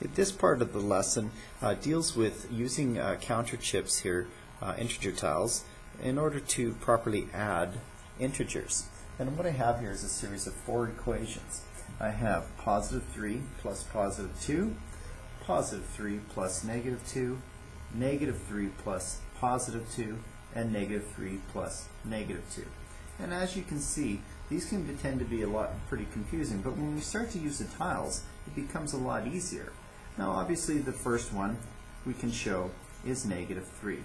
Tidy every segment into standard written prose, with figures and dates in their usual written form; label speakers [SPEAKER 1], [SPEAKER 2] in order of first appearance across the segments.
[SPEAKER 1] This part of the lesson deals with using counter chips here, integer tiles, in order to properly add integers. And what I have here is a series of 4 equations. I have positive 3 plus positive 2, positive 3 plus negative 2, negative 3 plus positive 2, and negative 3 plus negative 2. And as you can see, these can tend to be pretty confusing, but when we start to use the tiles, it becomes a lot easier. Now obviously the first one we can show is negative 3,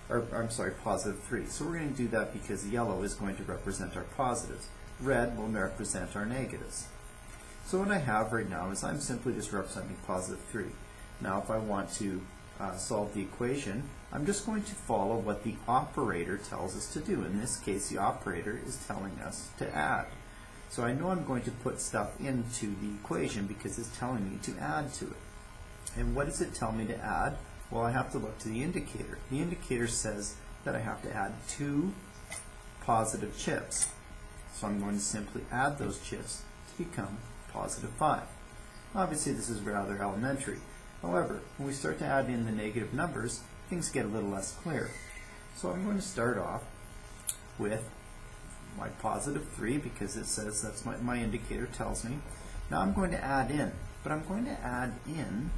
[SPEAKER 1] or I'm sorry, positive 3. So we're going to do that because yellow is going to represent our positives. Red will represent our negatives. So what I have right now is I'm simply just representing positive 3. Now if I want to solve the equation, I'm just going to follow what the operator tells us to do. In this case, the operator is telling us to add. So I know I'm going to put stuff into the equation because it's telling me to add to it. And what does it tell me to add? Well, I have to look to the indicator. The indicator says that I have to add 2 positive chips. So I'm going to simply add those chips to become positive 5. Obviously, this is rather elementary. However, when we start to add in the negative numbers, things get a little less clear. So I'm going to start off with my positive 3 because it says that's what my indicator tells me. Now I'm going to add in, but I'm going to add in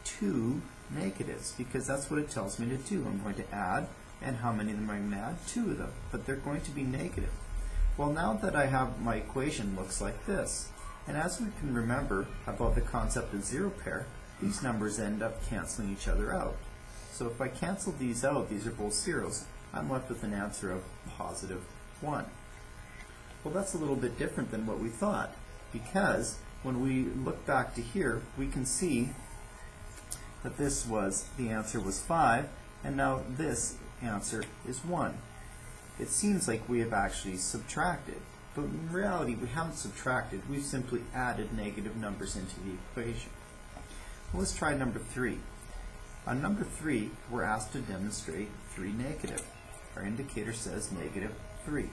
[SPEAKER 1] 2 negatives because that's what it tells me to do. I'm going to add, and how many of them am I going to add? 2 of them, but they're going to be negative. Well, now that I have my equation looks like this, and as we can remember about the concept of zero pair, these numbers end up canceling each other out. So if I cancel these out, these are both zeros, I'm left with an answer of positive 1. Well, that's a little bit different than what we thought, because when we look back to here, we can see that the answer was 5, and now this answer is 1. It seems like we have actually subtracted, but in reality we haven't subtracted, we've simply added negative numbers into the equation. Well, let's try number 3. On number 3, we're asked to demonstrate 3 negative. Our indicator says negative 3.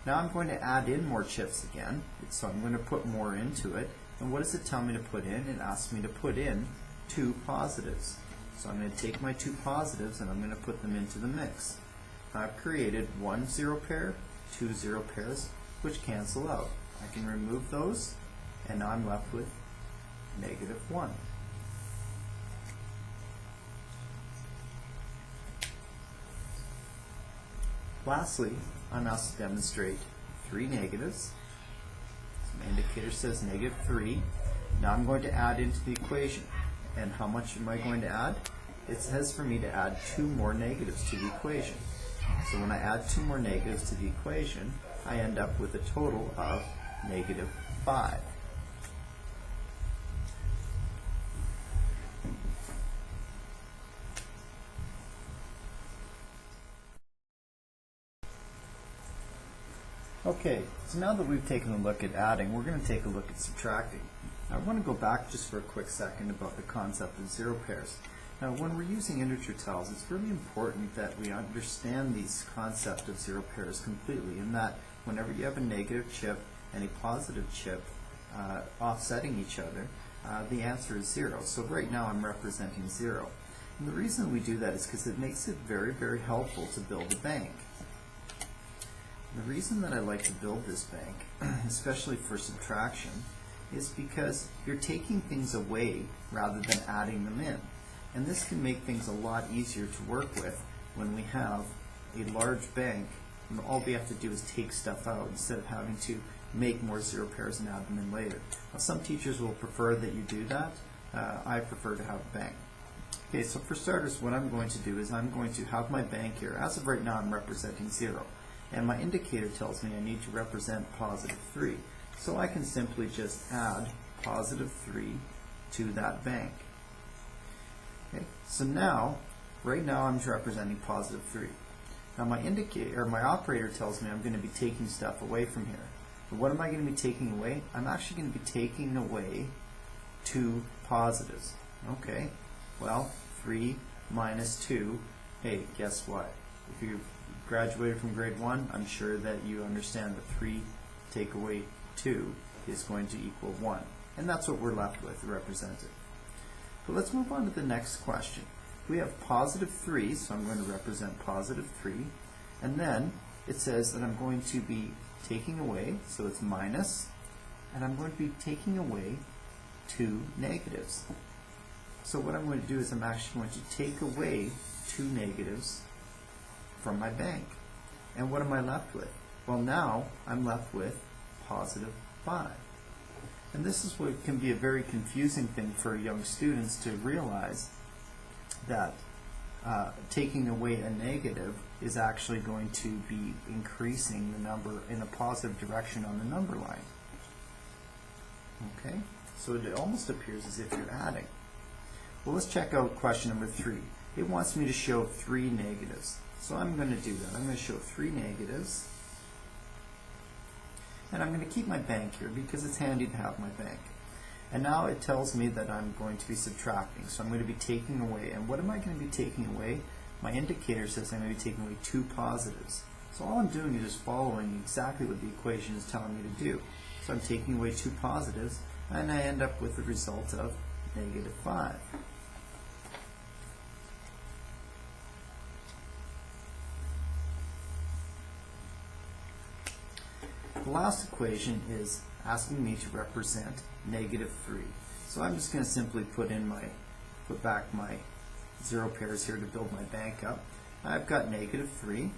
[SPEAKER 1] Now I'm going to add in more chips again, so I'm going to put more into it. And what does it tell me to put in? It asks me to put in 2 positives. So I'm going to take my 2 positives and I'm going to put them into the mix. I've created 1 zero pair, 2 zero pairs, which cancel out. I can remove those, and now I'm left with negative 1. Lastly, I'm asked to demonstrate 3 negatives. So my indicator says negative 3. Now I'm going to add into the equation. And how much am I going to add? It says for me to add 2 more negatives to the equation. So when I add 2 more negatives to the equation, I end up with a total of negative 5. Okay, so now that we've taken a look at adding, we're going to take a look at subtracting. Now I want to go back just for a quick second about the concept of zero pairs. Now when we're using integer tiles, it's really important that we understand these concept of zero pairs completely, in that whenever you have a negative chip and a positive chip offsetting each other, the answer is 0. So right now I'm representing 0. And the reason we do that is because it makes it very, very helpful to build a bank. The reason that I like to build this bank, especially for subtraction, is because you're taking things away rather than adding them in. And this can make things a lot easier to work with when we have a large bank and all we have to do is take stuff out instead of having to make more zero pairs and add them in later. Now, some teachers will prefer that you do that. I prefer to have a bank. Okay, so for starters, what I'm going to do is I'm going to have my bank here. As of right now, I'm representing 0. And my indicator tells me I need to represent positive 3. So I can simply just add positive 3 to that bank. Okay, so now, right now I'm representing positive 3. Now my indicator, or my operator tells me I'm going to be taking stuff away from here. But what am I going to be taking away? I'm actually going to be taking away 2 positives. Okay, well, 3 minus 2, hey, guess what? If you graduated from grade 1, I'm sure that you understand that 3 take away 2 is going to equal 1. And that's what we're left with, represented. But let's move on to the next question. We have positive 3, so I'm going to represent positive 3. And then it says that I'm going to be taking away, so it's minus, and I'm going to be taking away 2 negatives. So what I'm going to do is I'm actually going to take away 2 negatives from my bank. And what am I left with? Well, now I'm left with positive 5. And this is what can be a very confusing thing for young students to realize, that taking away a negative is actually going to be increasing the number in a positive direction on the number line. Okay, so it almost appears as if you're adding. Well, let's check out question number 3. It wants me to show 3 negatives. So I'm going to do that. I'm going to show 3 negatives. And I'm going to keep my bank here because it's handy to have my bank. And now it tells me that I'm going to be subtracting. So I'm going to be taking away. And what am I going to be taking away? My indicator says I'm going to be taking away 2 positives. So all I'm doing is just following exactly what the equation is telling me to do. So I'm taking away 2 positives, and I end up with the result of negative 5. The last equation is asking me to represent negative 3. So I'm just going to simply put back my 0 pairs here to build my bank up. I've got negative 3,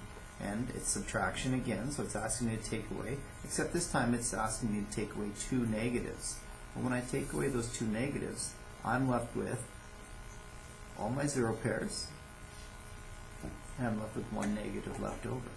[SPEAKER 1] and it's subtraction again, so it's asking me to take away, except this time it's asking me to take away 2 negatives. And when I take away those 2 negatives, I'm left with all my 0 pairs, and I'm left with 1 negative left over.